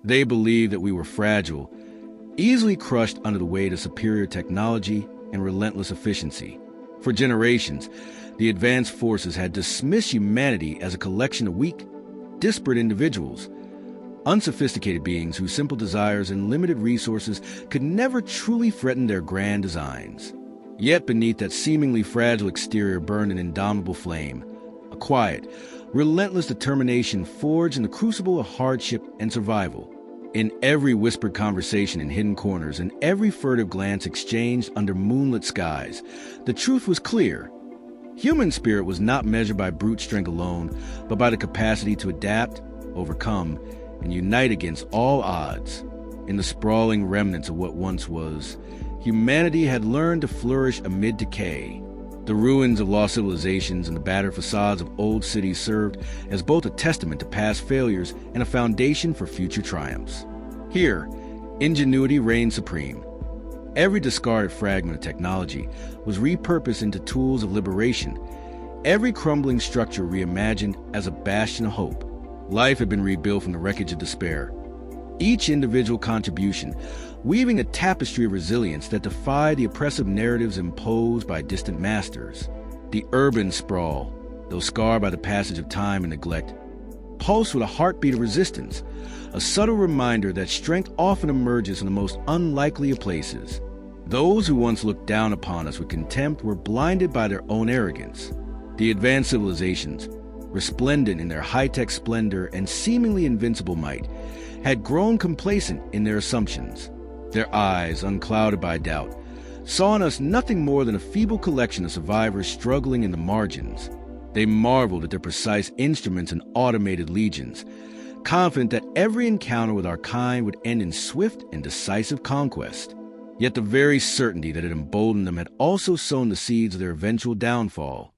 They believed that we were fragile, easily crushed under the weight of superior technology and relentless efficiency. For generations, the advanced forces had dismissed humanity as a collection of weak, disparate individuals, unsophisticated beings whose simple desires and limited resources could never truly threaten their grand designs. Yet beneath that seemingly fragile exterior burned an indomitable flame, a quiet, relentless determination forged in the crucible of hardship and survival. In every whispered conversation in hidden corners and every furtive glance exchanged under moonlit skies, the truth was clear. Human spirit was not measured by brute strength alone, but by the capacity to adapt, overcome, and unite against all odds. In the sprawling remnants of what once was, humanity had learned to flourish amid decay. The ruins of lost civilizations and the battered facades of old cities served as both a testament to past failures and a foundation for future triumphs. Here, ingenuity reigned supreme. Every discarded fragment of technology was repurposed into tools of liberation, every crumbling structure reimagined as a bastion of hope. Life had been rebuilt from the wreckage of despair, each individual contribution weaving a tapestry of resilience that defied the oppressive narratives imposed by distant masters. The urban sprawl, though scarred by the passage of time and neglect, pulsed with a heartbeat of resistance, a subtle reminder that strength often emerges in the most unlikely of places. Those who once looked down upon us with contempt were blinded by their own arrogance. The advanced civilizations, resplendent in their high-tech splendor and seemingly invincible might, had grown complacent in their assumptions. Their eyes, unclouded by doubt, saw in us nothing more than a feeble collection of survivors struggling in the margins. They marveled at their precise instruments and automated legions, confident that every encounter with our kind would end in swift and decisive conquest. Yet the very certainty that had emboldened them had also sown the seeds of their eventual downfall,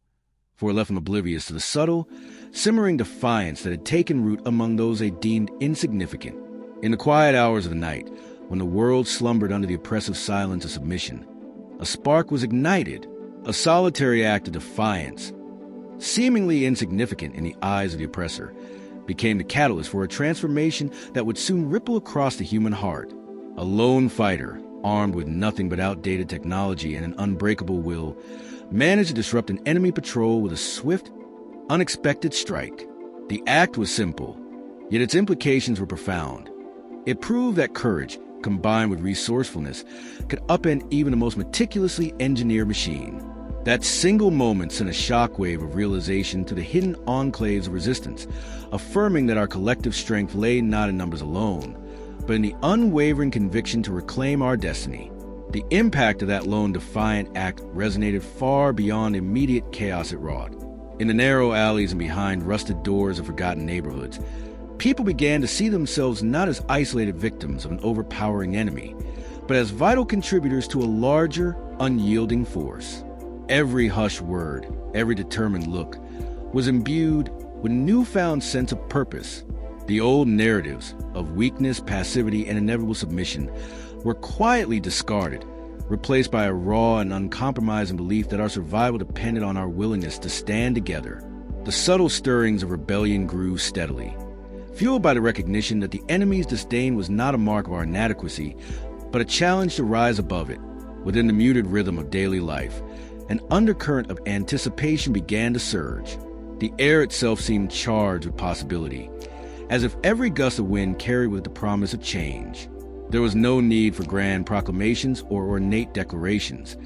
for it left them oblivious to the subtle, simmering defiance that had taken root among those they deemed insignificant. In the quiet hours of the night, when the world slumbered under the oppressive silence of submission, a spark was ignited, a solitary act of defiance, seemingly insignificant in the eyes of the oppressor, became the catalyst for a transformation that would soon ripple across the human heart. A lone fighter, armed with nothing but outdated technology and an unbreakable will, managed to disrupt an enemy patrol with a swift, unexpected strike. The act was simple, yet its implications were profound. It proved that courage, combined with resourcefulness, could upend even the most meticulously engineered machine. That single moment sent a shockwave of realization to the hidden enclaves of resistance, affirming that our collective strength lay not in numbers alone, but in the unwavering conviction to reclaim our destiny. The impact of that lone defiant act resonated far beyond the immediate chaos it wrought. In the narrow alleys and behind rusted doors of forgotten neighborhoods, people began to see themselves not as isolated victims of an overpowering enemy, but as vital contributors to a larger, unyielding force. Every hushed word, every determined look, was imbued with a newfound sense of purpose. The old narratives of weakness, passivity, and inevitable submission were quietly discarded, replaced by a raw and uncompromising belief that our survival depended on our willingness to stand together. The subtle stirrings of rebellion grew steadily, fueled by the recognition that the enemy's disdain was not a mark of our inadequacy, but a challenge to rise above it. Within the muted rhythm of daily life, an undercurrent of anticipation began to surge. The air itself seemed charged with possibility, as if every gust of wind carried with it the promise of change. There was no need for grand proclamations or ornate declarations.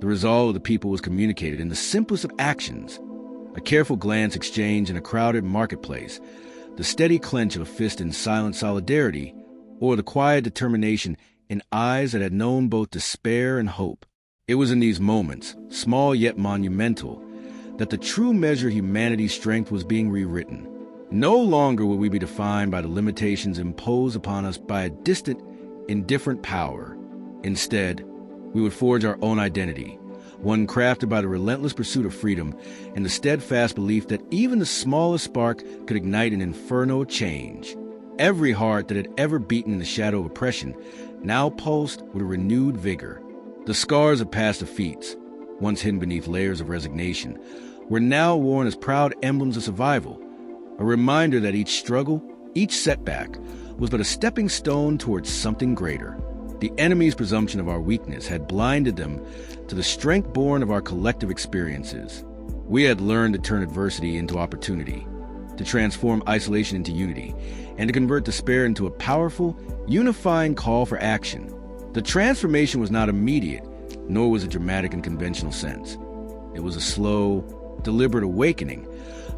The resolve of the people was communicated in the simplest of actions: a careful glance exchanged in a crowded marketplace, the steady clench of a fist in silent solidarity, or the quiet determination in eyes that had known both despair and hope. It was in these moments, small yet monumental, that the true measure of humanity's strength was being rewritten. No longer would we be defined by the limitations imposed upon us by a distant, indifferent power. Instead, we would forge our own identity, one crafted by the relentless pursuit of freedom and the steadfast belief that even the smallest spark could ignite an inferno of change. Every heart that had ever beaten in the shadow of oppression now pulsed with a renewed vigor. The scars of past defeats, once hidden beneath layers of resignation, were now worn as proud emblems of survival, a reminder that each struggle, each setback, was but a stepping stone towards something greater. The enemy's presumption of our weakness had blinded them to the strength born of our collective experiences. We had learned to turn adversity into opportunity, to transform isolation into unity, and to convert despair into a powerful, unifying call for action. The transformation was not immediate, nor was it dramatic in conventional sense. It was a slow, deliberate awakening,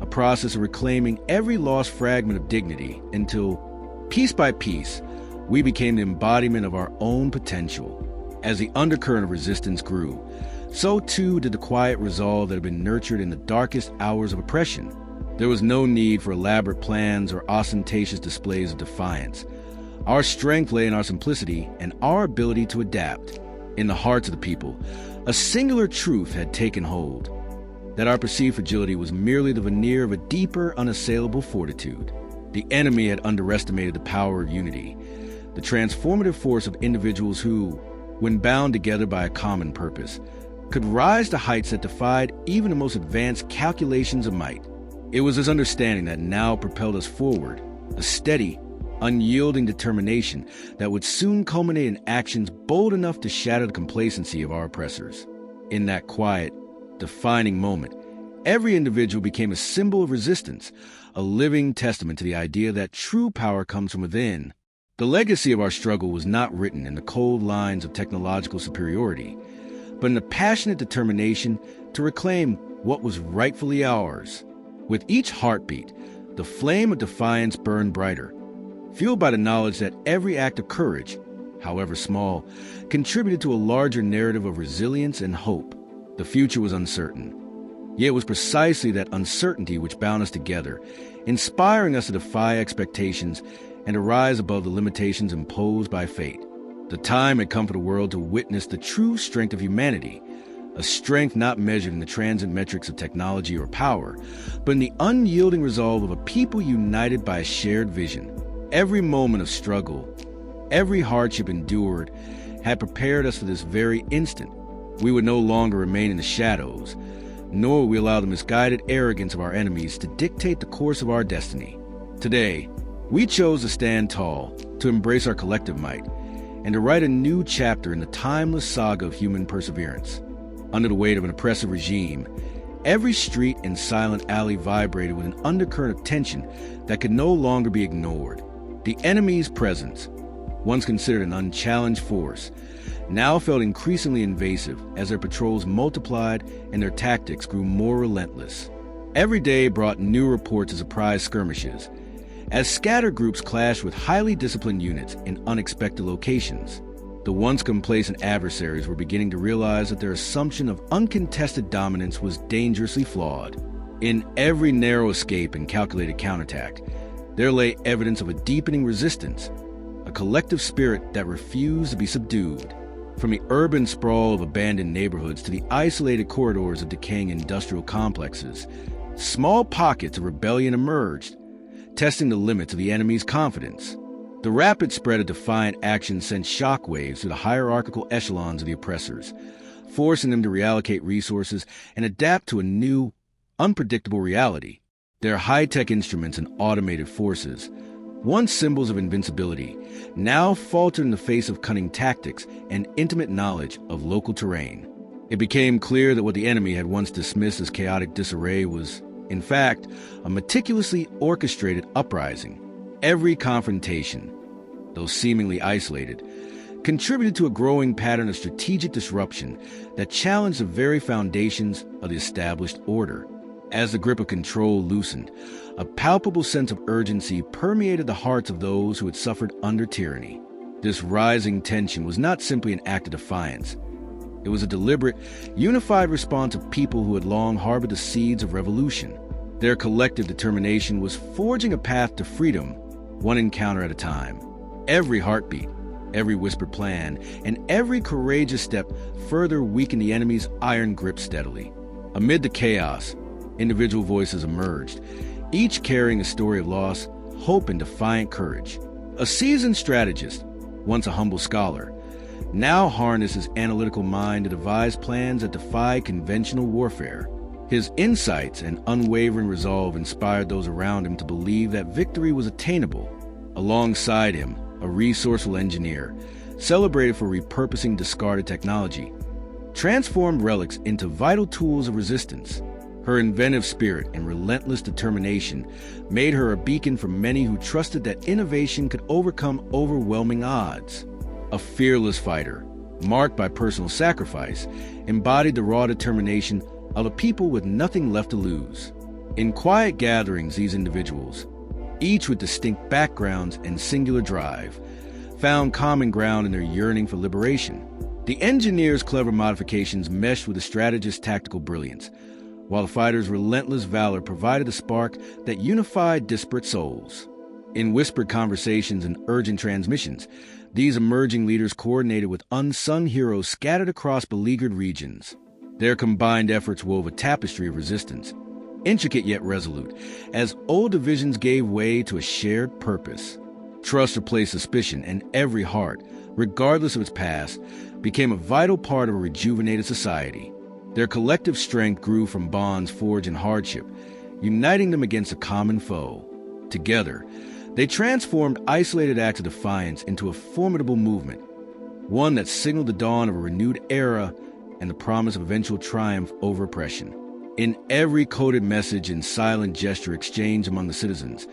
a process of reclaiming every lost fragment of dignity until, piece by piece, we became the embodiment of our own potential. As the undercurrent of resistance grew, so too did the quiet resolve that had been nurtured in the darkest hours of oppression. There was no need for elaborate plans or ostentatious displays of defiance. Our strength lay in our simplicity and our ability to adapt. In the hearts of the people, a singular truth had taken hold, that our perceived fragility was merely the veneer of a deeper, unassailable fortitude. The enemy had underestimated the power of unity, the transformative force of individuals who, when bound together by a common purpose, could rise to heights that defied even the most advanced calculations of might. It was this understanding that now propelled us forward, a steady, unyielding determination that would soon culminate in actions bold enough to shatter the complacency of our oppressors. In that quiet, defining moment, every individual became a symbol of resistance, a living testament to the idea that true power comes from within. The legacy of our struggle was not written in the cold lines of technological superiority, but in the passionate determination to reclaim what was rightfully ours. With each heartbeat, the flame of defiance burned brighter, fueled by the knowledge that every act of courage, however small, contributed to a larger narrative of resilience and hope. The future was uncertain, yet it was precisely that uncertainty which bound us together, inspiring us to defy expectations and to rise above the limitations imposed by fate. The time had come for the world to witness the true strength of humanity, a strength not measured in the transient metrics of technology or power, but in the unyielding resolve of a people united by a shared vision. Every moment of struggle, every hardship endured, had prepared us for this very instant. We would no longer remain in the shadows, nor would we allow the misguided arrogance of our enemies to dictate the course of our destiny. Today, we chose to stand tall, to embrace our collective might, and to write a new chapter in the timeless saga of human perseverance. Under the weight of an oppressive regime, every street and silent alley vibrated with an undercurrent of tension that could no longer be ignored. The enemy's presence, once considered an unchallenged force, now felt increasingly invasive as their patrols multiplied and their tactics grew more relentless. Every day brought new reports of surprise skirmishes, as scattered groups clashed with highly disciplined units in unexpected locations. The once complacent adversaries were beginning to realize that their assumption of uncontested dominance was dangerously flawed. In every narrow escape and calculated counterattack, there lay evidence of a deepening resistance, a collective spirit that refused to be subdued. From the urban sprawl of abandoned neighborhoods to the isolated corridors of decaying industrial complexes, small pockets of rebellion emerged, testing the limits of the enemy's confidence. The rapid spread of defiant action sent shockwaves through the hierarchical echelons of the oppressors, forcing them to reallocate resources and adapt to a new, unpredictable reality. Their high-tech instruments and automated forces, once symbols of invincibility, now faltered in the face of cunning tactics and intimate knowledge of local terrain. It became clear that what the enemy had once dismissed as chaotic disarray was, in fact, a meticulously orchestrated uprising. Every confrontation, though seemingly isolated, contributed to a growing pattern of strategic disruption that challenged the very foundations of the established order. As the grip of control loosened, a palpable sense of urgency permeated the hearts of those who had suffered under tyranny. This rising tension was not simply an act of defiance. It was a deliberate, unified response of people who had long harbored the seeds of revolution. Their collective determination was forging a path to freedom, one encounter at a time. Every heartbeat, every whispered plan, and every courageous step further weakened the enemy's iron grip steadily. Amid the chaos, individual voices emerged, each carrying a story of loss, hope, and defiant courage. A seasoned strategist, once a humble scholar, now harnessed his analytical mind to devise plans that defy conventional warfare. His insights and unwavering resolve inspired those around him to believe that victory was attainable, Alongside him, a resourceful engineer, celebrated for repurposing discarded technology, transformed relics into vital tools of resistance. Her inventive spirit and relentless determination made her a beacon for many who trusted that innovation could overcome overwhelming odds. A fearless fighter, marked by personal sacrifice, embodied the raw determination of a people with nothing left to lose. In quiet gatherings, these individuals, each with distinct backgrounds and singular drive, found common ground in their yearning for liberation. The engineer's clever modifications meshed with the strategist's tactical brilliance, while the fighter's relentless valor provided a spark that unified disparate souls. In whispered conversations and urgent transmissions, these emerging leaders coordinated with unsung heroes scattered across beleaguered regions. Their combined efforts wove a tapestry of resistance, intricate yet resolute, as old divisions gave way to a shared purpose. Trust replaced suspicion, and every heart, regardless of its past, became a vital part of a rejuvenated society. Their collective strength grew from bonds forged in hardship, uniting them against a common foe. Together, they transformed isolated acts of defiance into a formidable movement, one that signaled the dawn of a renewed era and the promise of eventual triumph over oppression. In every coded message and silent gesture exchanged among the citizens,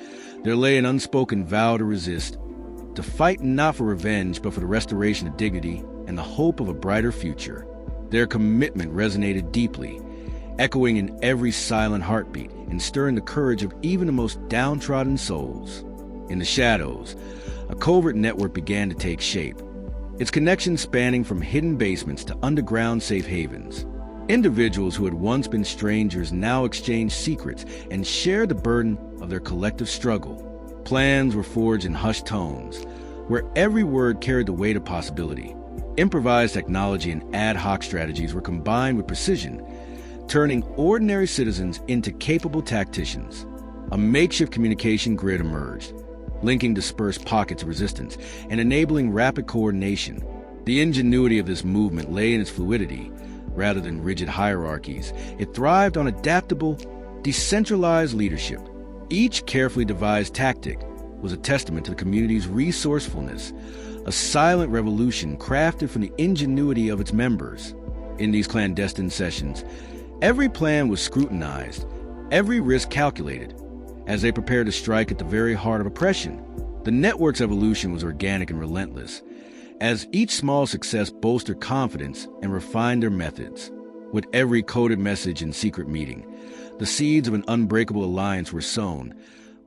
there lay an unspoken vow to resist, to fight not for revenge but for the restoration of dignity and the hope of a brighter future. Their commitment resonated deeply, echoing in every silent heartbeat and stirring the courage of even the most downtrodden souls. In the shadows, a covert network began to take shape, its connections spanning from hidden basements to underground safe havens. Individuals who had once been strangers now exchanged secrets and shared the burden of their collective struggle. Plans were forged in hushed tones, where every word carried the weight of possibility. Improvised technology and ad hoc strategies were combined with precision, turning ordinary citizens into capable tacticians. A makeshift communication grid emerged, linking dispersed pockets of resistance and enabling rapid coordination. The ingenuity of this movement lay in its fluidity. Rather than rigid hierarchies, it thrived on adaptable, decentralized leadership. Each carefully devised tactic was a testament to the community's resourcefulness, a silent revolution crafted from the ingenuity of its members. In these clandestine sessions, every plan was scrutinized, every risk calculated, as they prepared to strike at the very heart of oppression. The network's evolution was organic and relentless, as each small success bolstered confidence and refined their methods. With every coded message and secret meeting, the seeds of an unbreakable alliance were sown,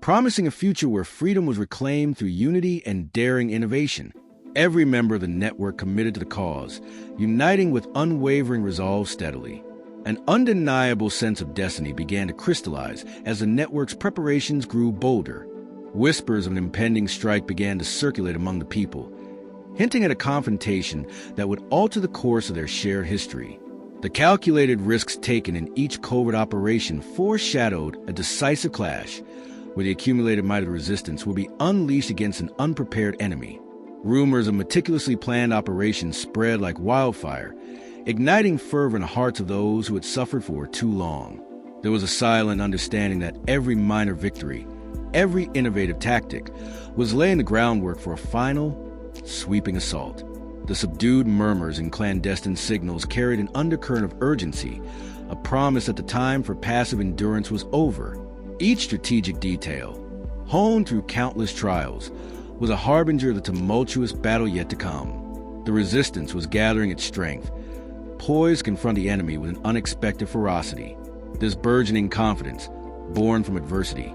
promising a future where freedom was reclaimed through unity and daring innovation. Every member of the network committed to the cause, uniting with unwavering resolve steadily. An undeniable sense of destiny began to crystallize as the network's preparations grew bolder. Whispers of an impending strike began to circulate among the people, hinting at a confrontation that would alter the course of their shared history. The calculated risks taken in each covert operation foreshadowed a decisive clash, where the accumulated might of the resistance would be unleashed against an unprepared enemy. Rumors of meticulously planned operations spread like wildfire, igniting fervor in the hearts of those who had suffered for too long. There was a silent understanding that every minor victory, every innovative tactic, was laying the groundwork for a final, sweeping assault. The subdued murmurs and clandestine signals carried an undercurrent of urgency, a promise that the time for passive endurance was over. Each strategic detail, honed through countless trials, was a harbinger of the tumultuous battle yet to come. The resistance was gathering its strength, poised to confront the enemy with an unexpected ferocity. This burgeoning confidence, born from adversity,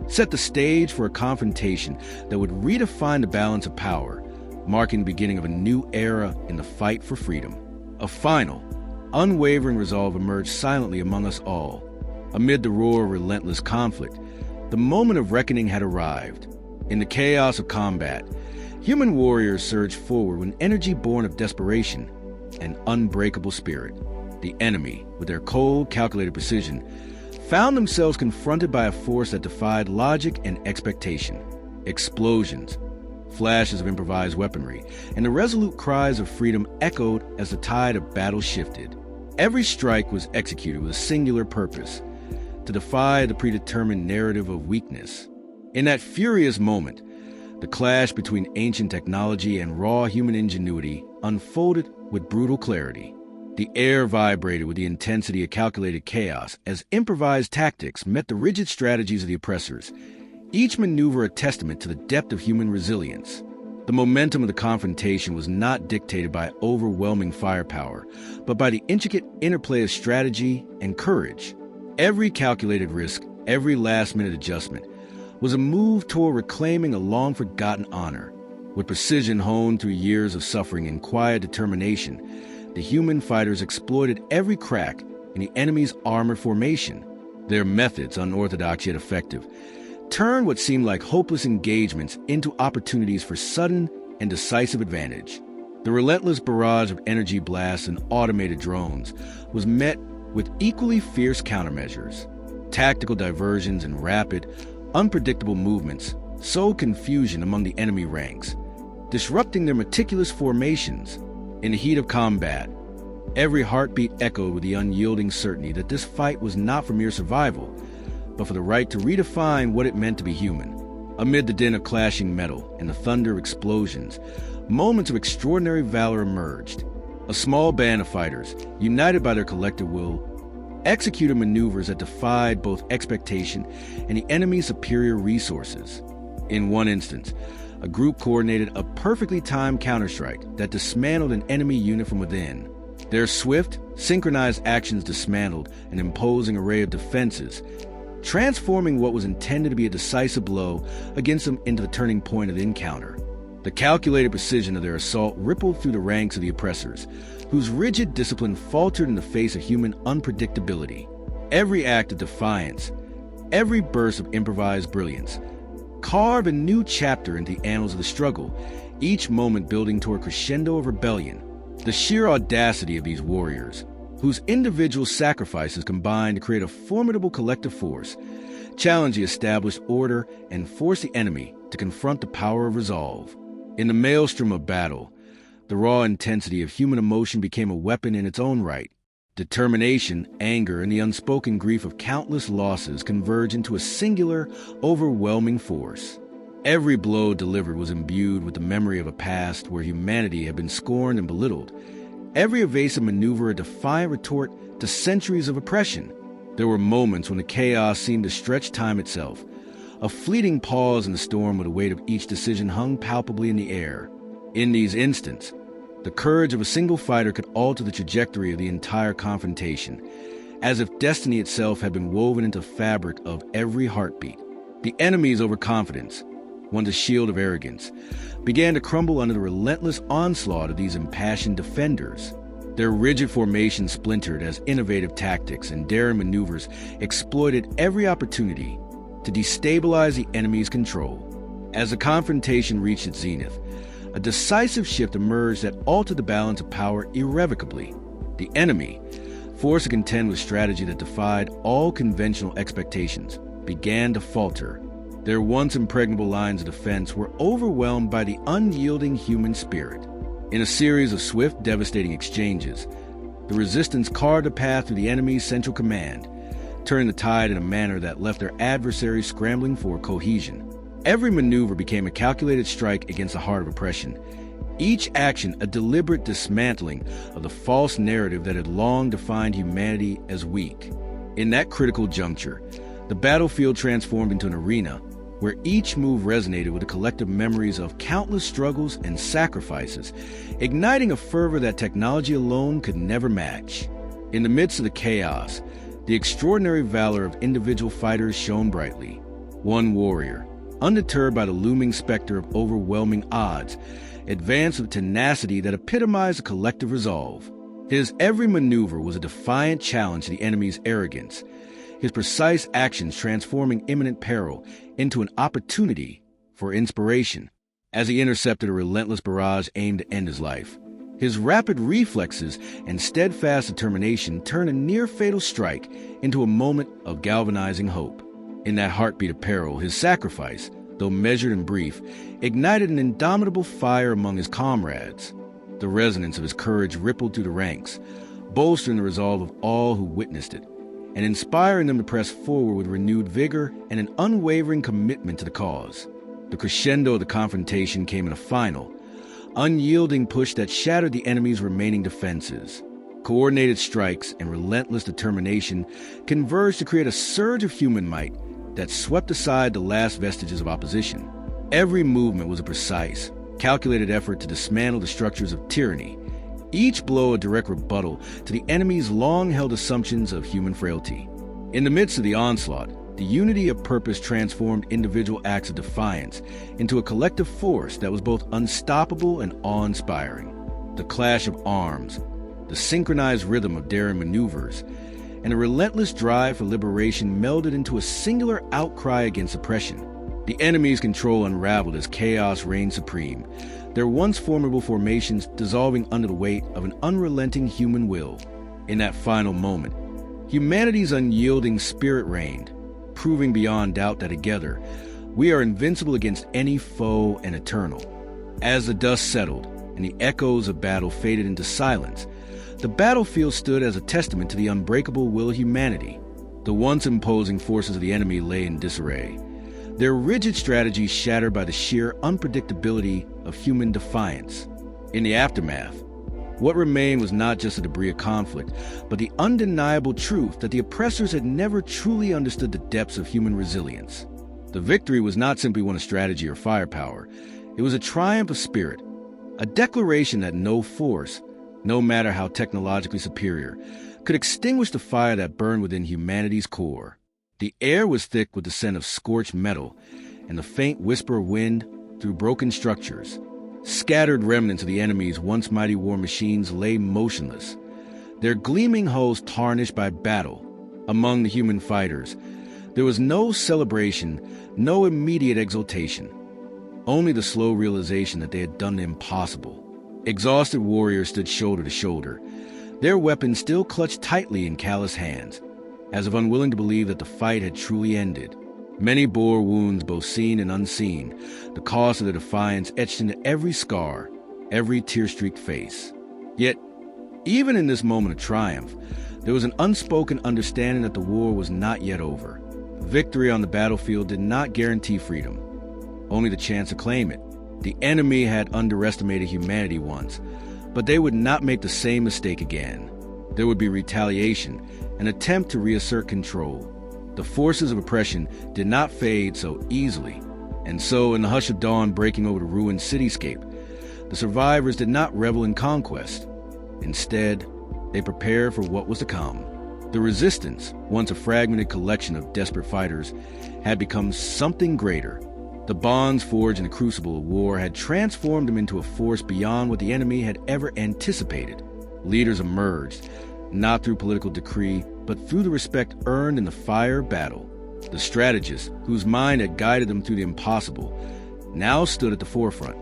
set the stage for a confrontation that would redefine the balance of power, marking the beginning of a new era in the fight for freedom. A final, unwavering resolve emerged silently among us all. Amid the roar of relentless conflict, the moment of reckoning had arrived. In the chaos of combat, human warriors surged forward with an energy born of desperation and unbreakable spirit. The enemy, with their cold, calculated precision, found themselves confronted by a force that defied logic and expectation. Explosions, flashes of improvised weaponry, and the resolute cries of freedom echoed as the tide of battle shifted. Every strike was executed with a singular purpose: to defy the predetermined narrative of weakness. In that furious moment, The clash between ancient technology and raw human ingenuity unfolded with brutal clarity. The air vibrated with the intensity of calculated chaos as improvised tactics met the rigid strategies of the oppressors, each maneuver a testament to the depth of human resilience. The momentum of the confrontation was not dictated by overwhelming firepower, but by the intricate interplay of strategy and courage. Every calculated risk, every last-minute adjustment, was a move toward reclaiming a long-forgotten honor. With precision honed through years of suffering and quiet determination, the human fighters exploited every crack in the enemy's armored formation. Their methods, unorthodox yet effective, turned what seemed like hopeless engagements into opportunities for sudden and decisive advantage. The relentless barrage of energy blasts and automated drones was met with equally fierce countermeasures. Tactical diversions and rapid, unpredictable movements sowed confusion among the enemy ranks, disrupting their meticulous formations. In the heat of combat, every heartbeat echoed with the unyielding certainty that this fight was not for mere survival, but for the right to redefine what it meant to be human. Amid the din of clashing metal and the thunder of explosions, moments of extraordinary valor emerged. A small band of fighters, united by their collective will, executed maneuvers that defied both expectation and the enemy's superior resources. In one instance, a group coordinated a perfectly timed counterstrike that dismantled an enemy unit from within. Their swift, synchronized actions dismantled an imposing array of defenses, transforming what was intended to be a decisive blow against them into the turning point of the encounter. The calculated precision of their assault rippled through the ranks of the oppressors, whose rigid discipline faltered in the face of human unpredictability. Every act of defiance, every burst of improvised brilliance, carved a new chapter into the annals of the struggle, each moment building toward a crescendo of rebellion. The sheer audacity of these warriors, whose individual sacrifices combined to create a formidable collective force, challenged the established order and forced the enemy to confront the power of resolve. In the maelstrom of battle, the raw intensity of human emotion became a weapon in its own right. Determination, anger, and the unspoken grief of countless losses converged into a singular, overwhelming force. Every blow delivered was imbued with the memory of a past where humanity had been scorned and belittled. Every evasive maneuver a defiant retort to centuries of oppression. There were moments when the chaos seemed to stretch time itself. A fleeting pause in the storm where the weight of each decision hung palpably in the air. In these instants, the courage of a single fighter could alter the trajectory of the entire confrontation, as if destiny itself had been woven into the fabric of every heartbeat. The enemy's overconfidence, once a shield of arrogance, began to crumble under the relentless onslaught of these impassioned defenders. Their rigid formation splintered as innovative tactics and daring maneuvers exploited every opportunity to destabilize the enemy's control. As the confrontation reached its zenith, a decisive shift emerged that altered the balance of power irrevocably. The enemy, forced to contend with strategy that defied all conventional expectations, began to falter. Their once impregnable lines of defense were overwhelmed by the unyielding human spirit. In a series of swift, devastating exchanges, the resistance carved a path through the enemy's central command, turning the tide in a manner that left their adversaries scrambling for cohesion. Every maneuver became a calculated strike against the heart of oppression, each action a deliberate dismantling of the false narrative that had long defined humanity as weak. In that critical juncture, the battlefield transformed into an arena where each move resonated with the collective memories of countless struggles and sacrifices, igniting a fervor that technology alone could never match. In the midst of the chaos, the extraordinary valor of individual fighters shone brightly. One warrior, undeterred by the looming specter of overwhelming odds, advanced with tenacity that epitomized a collective resolve. His every maneuver was a defiant challenge to the enemy's arrogance, his precise actions transforming imminent peril into an opportunity for inspiration. As he intercepted a relentless barrage aimed to end his life, his rapid reflexes and steadfast determination turned a near-fatal strike into a moment of galvanizing hope. In that heartbeat of peril, his sacrifice, though measured and brief, ignited an indomitable fire among his comrades. The resonance of his courage rippled through the ranks, bolstering the resolve of all who witnessed it, and inspiring them to press forward with renewed vigor and an unwavering commitment to the cause. The crescendo of the confrontation came in a final, unyielding push that shattered the enemy's remaining defenses. Coordinated strikes and relentless determination converged to create a surge of human might that swept aside the last vestiges of opposition. Every movement was a precise, calculated effort to dismantle the structures of tyranny, each blow a direct rebuttal to the enemy's long-held assumptions of human frailty. In the midst of the onslaught, the unity of purpose transformed individual acts of defiance into a collective force that was both unstoppable and awe-inspiring. The clash of arms, the synchronized rhythm of daring maneuvers, and a relentless drive for liberation melded into a singular outcry against oppression. The enemy's control unraveled as chaos reigned supreme, their once formidable formations dissolving under the weight of an unrelenting human will. In that final moment, humanity's unyielding spirit reigned, proving beyond doubt that together, we are invincible against any foe and eternal. As the dust settled and the echoes of battle faded into silence, the battlefield stood as a testament to the unbreakable will of humanity. The once imposing forces of the enemy lay in disarray, their rigid strategies shattered by the sheer unpredictability of human defiance. In the aftermath, what remained was not just the debris of conflict, but the undeniable truth that the oppressors had never truly understood the depths of human resilience. The victory was not simply one of strategy or firepower. It was a triumph of spirit, a declaration that no force, no matter how technologically superior, could extinguish the fire that burned within humanity's core. The air was thick with the scent of scorched metal and the faint whisper of wind through broken structures. Scattered remnants of the enemy's once mighty war machines lay motionless, their gleaming hulls tarnished by battle. Among the human fighters, there was no celebration, no immediate exultation, only the slow realization that they had done the impossible. Exhausted warriors stood shoulder to shoulder, their weapons still clutched tightly in callous hands, as if unwilling to believe that the fight had truly ended. Many bore wounds both seen and unseen, the cost of their defiance etched into every scar, every tear-streaked face. Yet, even in this moment of triumph, there was an unspoken understanding that the war was not yet over. Victory on the battlefield did not guarantee freedom, only the chance to claim it. The enemy had underestimated humanity once, but they would not make the same mistake again. There would be retaliation, an attempt to reassert control. The forces of oppression did not fade so easily, and so in the hush of dawn breaking over the ruined cityscape, the survivors did not revel in conquest. Instead, they prepared for what was to come. The resistance, once a fragmented collection of desperate fighters, had become something greater. The bonds forged in the crucible of war had transformed them into a force beyond what the enemy had ever anticipated. Leaders emerged, not through political decree, but through the respect earned in the fire of battle. The strategist, whose mind had guided them through the impossible, now stood at the forefront,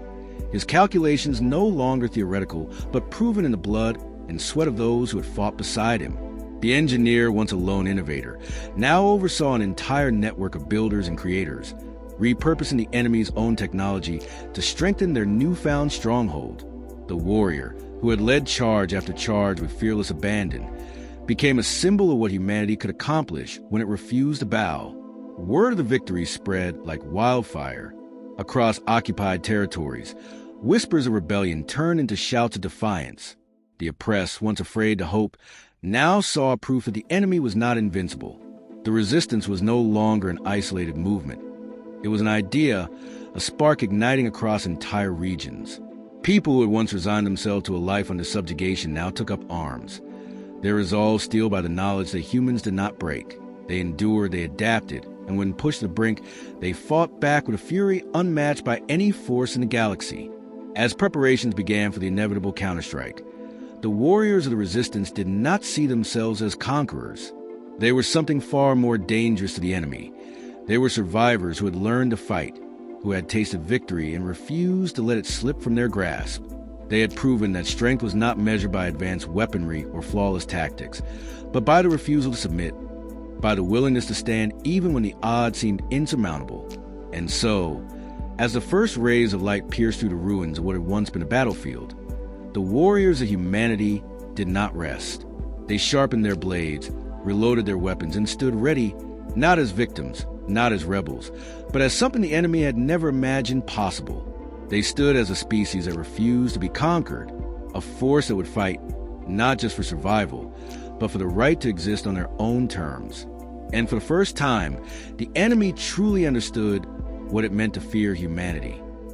his calculations no longer theoretical, but proven in the blood and sweat of those who had fought beside him. The engineer, once a lone innovator, now oversaw an entire network of builders and creators, repurposing the enemy's own technology to strengthen their newfound stronghold. The warrior, who had led charge after charge with fearless abandon, became a symbol of what humanity could accomplish when it refused to bow. Word of the victory spread like wildfire across occupied territories. Whispers of rebellion turned into shouts of defiance. The oppressed, once afraid to hope, now saw proof that the enemy was not invincible. The resistance was no longer an isolated movement. It was an idea, a spark igniting across entire regions. People who had once resigned themselves to a life under subjugation now took up arms, their resolve steeled by the knowledge that humans did not break. They endured, they adapted, and when pushed to the brink, they fought back with a fury unmatched by any force in the galaxy. As preparations began for the inevitable counterstrike, the warriors of the resistance did not see themselves as conquerors. They were something far more dangerous to the enemy. They were survivors who had learned to fight, who had tasted victory and refused to let it slip from their grasp. They had proven that strength was not measured by advanced weaponry or flawless tactics, but by the refusal to submit, by the willingness to stand even when the odds seemed insurmountable. And so, as the first rays of light pierced through the ruins of what had once been a battlefield, the warriors of humanity did not rest. They sharpened their blades, reloaded their weapons, and stood ready, not as victims, not as rebels, but as something the enemy had never imagined possible. They stood as a species that refused to be conquered, a force that would fight not just for survival, but for the right to exist on their own terms. And for the first time, the enemy truly understood what it meant to fear humanity.